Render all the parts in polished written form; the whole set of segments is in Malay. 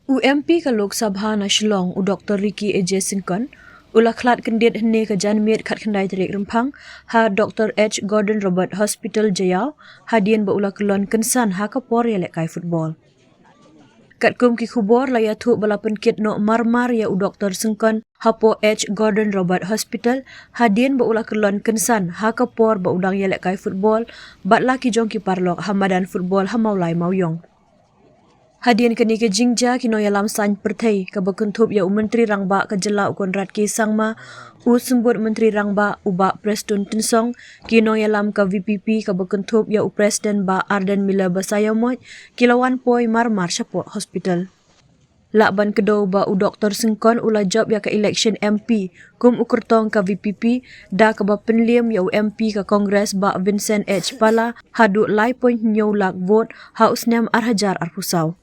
UMP ke Lok Sabha na Shillong u Dr. Ricky A.J. Singkon ulah klat kendiat hene ke janmiat kat kendai terik rempang ha Dr. H. Gordon Robert Hospital Jayau hadian ba ulah kelon kensan ha ke por ya lek kai football. Kat kum ki khubor la ya thu balapan kit no marmar ya u Dr. Singkon hapo H. Gordon Robert Hospital hadian ba ulah kelon kensan ha ke por ba udang ya lek kai football bat la ki jong ki parlok hamadan football ha maulai mauyong. Hadian kini ke jingja kino yalam san perthai ke berkentup ya Menteri Rangba ke Jelau Konrad K. Sangma u sembut Menteri Rangba uba Preston Tensong kino yalam ke VPP ke berkentup ya Presiden ba Arden Mila Basayamot kilawan poi marmar support hospital. Lakban kedau ba u Dr. Singkon ula job ya ke election MP kum ukurtong ke VPP da ke ba penliam ya MP ke Kongres ba Vincent H. Pala hadu lai point nyau lak vote ha usnam arhajar arpusau.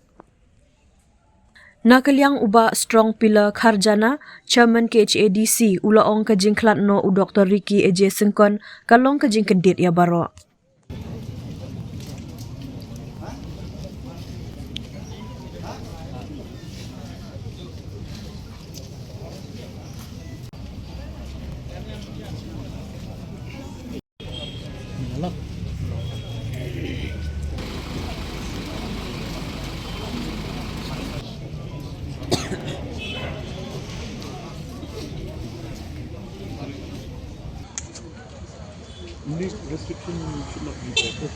Nakaliang uba strong pillar Kharjana, Chairman KHADC, ula ong kajing klat no u Dr. Ricky A.J. Singkon, kalong kajing kendit ya baro. This restriction should not be there.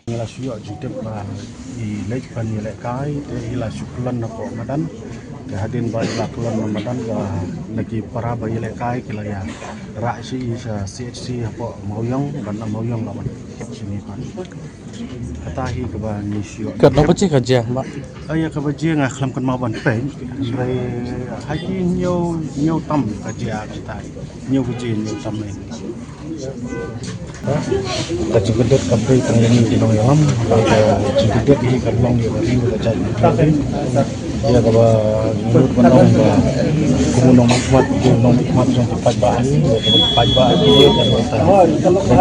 Ila suyo jidep ba I lek pan yelek kai te ila syuklan na ko madan ke hadin ba ila kulan na madan ga lagi para ba yelek kai kila ya ra si sa CHC apa mauyong ban na mauyong lawan sini pan katahi ke ba ni suyo Kat apa cik aja, Mbak? Aya ke ba je ngaklam kan ma ban pen re haji nyau tam ka je kita nyau je nyau tam ni Kaji gedet kabri tangan di noyam, kaji gedet di kalong di bari kaji gedet. Dia kaba menurut menong ba kumunong makmat yang tepat bahani, tepat bahani dan kita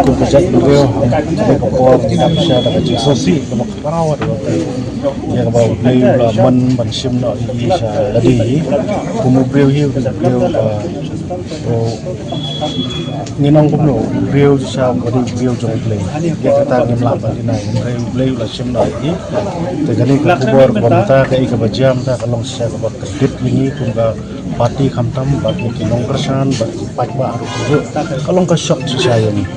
untuk kejat beliau sampai kopor tidak bisa dapat sosi sama kerawat. Dia kaba beliau man sim nak bisa jadi kumubrio hiu beliau ninong kumno beliau sa body beliau jong play dia kata ni melaban di nai beliau la sim nai i tegani ka kubor bonta ka ika bajam ta kalong sa ka kedip ini kumga pati khamtam bagi kinong persan bagi pajba harus kalong ka shock saya ni